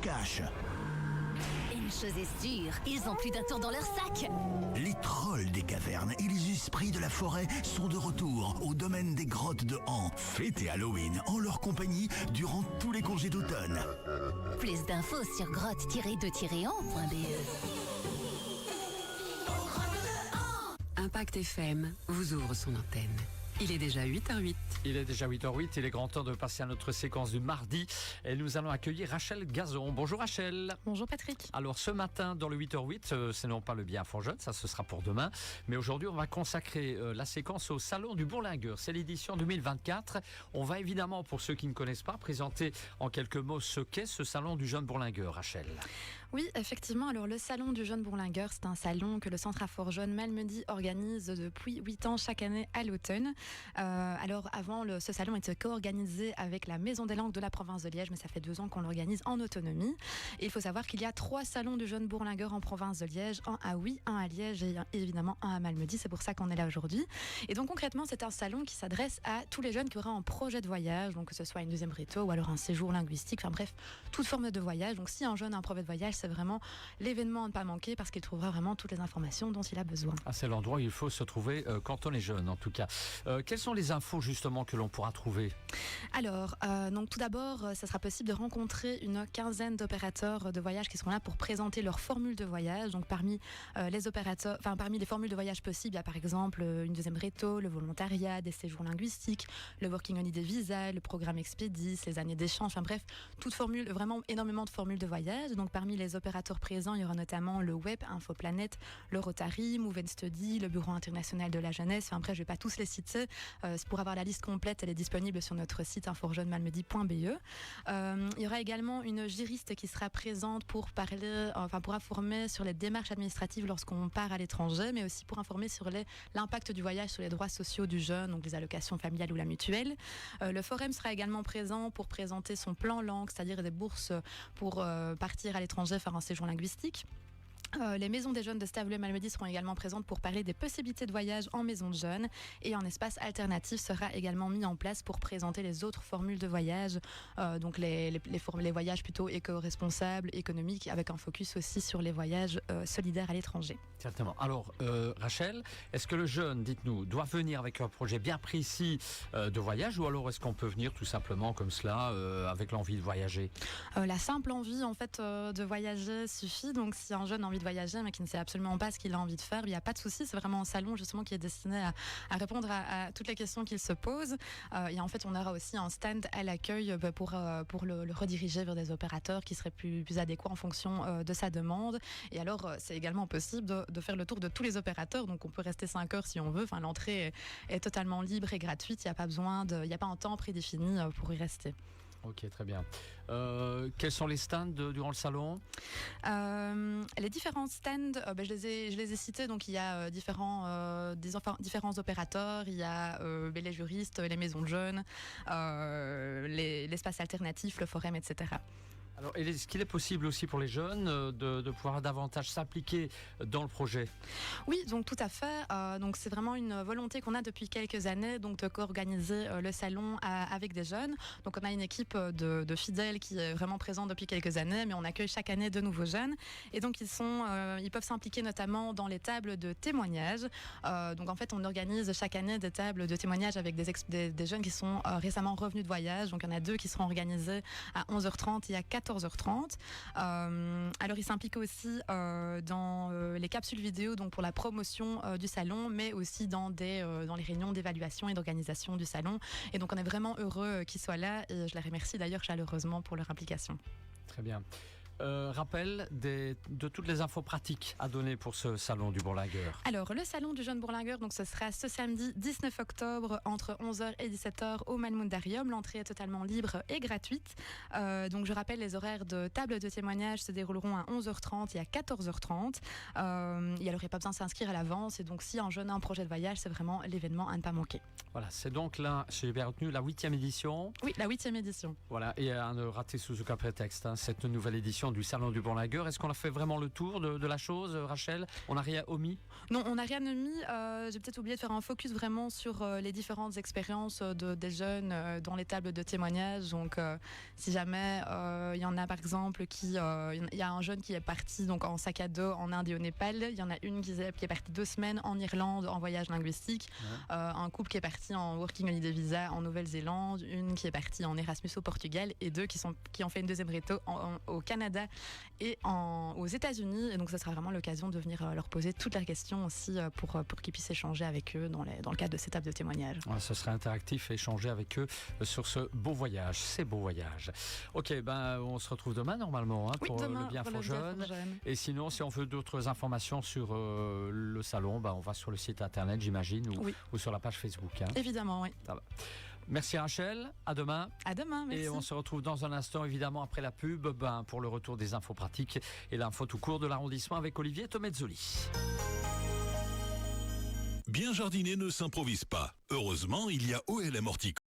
cache. Une chose est sûre, ils ont plus d'un tour dans leur sac. Les trolls des cavernes et les esprits de la forêt sont de retour au domaine des grottes de Han. Fêtez Halloween en leur compagnie durant tous les congés d'automne. Plus d'infos sur grotte-2-han.be. Impact FM vous ouvre son antenne. Il est déjà 8h08. Il est déjà 8h08, il est grand temps de passer à notre séquence du mardi et nous allons accueillir Rachel Gazon. Bonjour Rachel. Bonjour Patrick. Alors ce matin dans le 8h08, c'est non pas le bien fort jeune, ça ce sera pour demain, mais aujourd'hui on va consacrer la séquence au Salon du Bourlingueur. C'est l'édition 2024. On va évidemment, pour ceux qui ne connaissent pas, présenter en quelques mots ce qu'est ce Salon du Jeune Bourlingueur, Rachel. Oui, effectivement, alors le Salon du Jeune Bourlingueur, c'est un salon que le Centre Aphore Jeune Malmedy organise depuis 8 ans chaque année à l'automne. Alors avant, ce salon était co-organisé avec la Maison des Langues de la province de Liège, mais ça fait 2 ans qu'on l'organise en autonomie. Et il faut savoir qu'il y a 3 salons du jeune bourlingueur en province de Liège, un à Huy, un à Liège et évidemment un à Malmedy. C'est pour ça qu'on est là aujourd'hui. Et donc concrètement, c'est un salon qui s'adresse à tous les jeunes qui auraient un projet de voyage, donc que ce soit une deuxième réto ou alors un séjour linguistique, enfin bref, toute forme de voyage. Donc si un jeune a un projet de voyage, c'est vraiment l'événement à ne pas manquer parce qu'il trouvera vraiment toutes les informations dont il a besoin. Ah, c'est l'endroit où il faut se trouver quand on est jeune en tout cas. Quelles sont les infos justement que l'on pourra trouver ? Alors, donc tout d'abord, ça sera possible de rencontrer une quinzaine d'opérateurs de voyage qui seront là pour présenter leur formule de voyage. Donc parmi parmi les formules de voyage possibles, il y a par exemple une deuxième réto, le volontariat, des séjours linguistiques, le Working Holiday Visa, le programme Expedis, les années d'échange, enfin bref, toute formule, vraiment énormément de formules de voyage. Donc parmi les opérateurs présents, il y aura notamment le Web, Infoplanète, le Rotary, Move and Study, le Bureau international de la jeunesse. Enfin bref, je ne vais pas tous les citer. Pour avoir la liste complète, elle est disponible sur notre site inforjeunemalmedy.be. Il y aura également une juriste qui sera présente pour informer sur les démarches administratives lorsqu'on part à l'étranger, mais aussi pour informer sur l'impact du voyage sur les droits sociaux du jeune, donc les allocations familiales ou la mutuelle. Le Forum sera également présent pour présenter son plan langue, c'est-à-dire des bourses pour partir à l'étranger faire un séjour linguistique. Les maisons des jeunes de Stavelot et Malmedy seront également présentes pour parler des possibilités de voyage en maison de jeunes et un espace alternatif sera également mis en place pour présenter les autres formules de voyage, donc les voyages plutôt éco-responsables, économiques, avec un focus aussi sur les voyages solidaires à l'étranger. Certainement. Alors Rachel, est-ce que le jeune, dites-nous, doit venir avec un projet bien précis de voyage ou alors est-ce qu'on peut venir tout simplement comme cela avec l'envie de voyager ? La simple envie en fait de voyager suffit. Donc si un jeune a envie de voyager mais qui ne sait absolument pas ce qu'il a envie de faire, il n'y a pas de souci, c'est vraiment un salon justement qui est destiné à répondre à toutes les questions qu'il se pose. Et en fait on aura aussi un stand à l'accueil pour le rediriger vers des opérateurs qui seraient plus adéquats en fonction de sa demande. Et alors c'est également possible de faire le tour de tous les opérateurs, donc on peut rester 5 heures si on veut. Enfin, l'entrée est totalement libre et gratuite, il n'y a pas un temps prédéfini pour y rester. Ok, très bien. Quels sont les stands durant le salon ? Les différents stands, je les ai cités. Donc il y a différents opérateurs, il y a les juristes, les maisons de jeunes, l'espace alternatif, le forum, etc. Alors, est-ce qu'il est possible aussi pour les jeunes de pouvoir davantage s'impliquer dans le projet ? Oui, donc tout à fait. Donc c'est vraiment une volonté qu'on a depuis quelques années, donc de co-organiser le salon avec des jeunes. Donc on a une équipe de fidèles qui est vraiment présente depuis quelques années, mais on accueille chaque année de nouveaux jeunes. Et donc ils peuvent s'impliquer notamment dans les tables de témoignages. Donc en fait, on organise chaque année des tables de témoignages avec des jeunes qui sont récemment revenus de voyage. Donc il y en a 2 qui seront organisés à 11h30 et à 14h30. Alors ils s'impliquent aussi dans les capsules vidéo, donc pour la promotion du salon, mais aussi dans les réunions d'évaluation et d'organisation du salon. Et donc on est vraiment heureux qu'ils soient là et je les remercie d'ailleurs chaleureusement pour leur implication. Très bien. Rappel de toutes les infos pratiques à donner pour ce salon du bourlingueur. Alors, le salon du jeune bourlingueur, donc ce sera ce samedi 19 octobre entre 11h et 17h au Malmundarium. L'entrée est totalement libre et gratuite. Donc, je rappelle, les horaires de table de témoignage se dérouleront à 11h30 et à 14h30. Et alors, il n'y a pas besoin de s'inscrire à l'avance. Et donc, si un jeune a un projet de voyage, c'est vraiment l'événement à ne pas manquer. Voilà, c'est donc là, j'ai bien retenu, la 8e édition. Oui, la 8e édition. Voilà, et à ne rater sous aucun prétexte, cette nouvelle édition édition du Salon du Bourlingueur. Est-ce qu'on a fait vraiment le tour de la chose, Rachel? On n'a rien omis? Non, on n'a rien omis. J'ai peut-être oublié de faire un focus vraiment sur les différentes expériences des jeunes dans les tables de témoignages. Donc, si jamais il y en a par exemple il y a un jeune qui est parti donc en sac à dos en Inde et au Népal. Il y en a une qui est partie 2 semaines en Irlande en voyage linguistique. Un couple qui est parti en Working Holiday Visa en Nouvelle-Zélande. Une qui est partie en Erasmus au Portugal et 2 qui ont fait une deuxième réto au Canada et aux États-Unis. Et donc, ce sera vraiment l'occasion de venir leur poser toutes leurs questions aussi pour qu'ils puissent échanger avec eux dans le cadre de ces tables de témoignages. Ouais, ce sera interactif et échanger avec eux sur ce beau voyage, ces beaux voyages. Ok, on se retrouve demain normalement pour demain, le Bienfort pour le Jeune. Bienfort Jeune. Et sinon, si on veut d'autres informations sur le salon, on va sur le site internet, j'imagine, ou sur la page Facebook. Évidemment, oui. Ça va. Merci Rachel, à demain. À demain, merci. Et on se retrouve dans un instant, évidemment, après la pub, pour le retour des infos pratiques et l'info tout court de l'arrondissement avec Olivier Tomezzoli. Bien jardiner ne s'improvise pas. Heureusement, il y a OLM Horticole.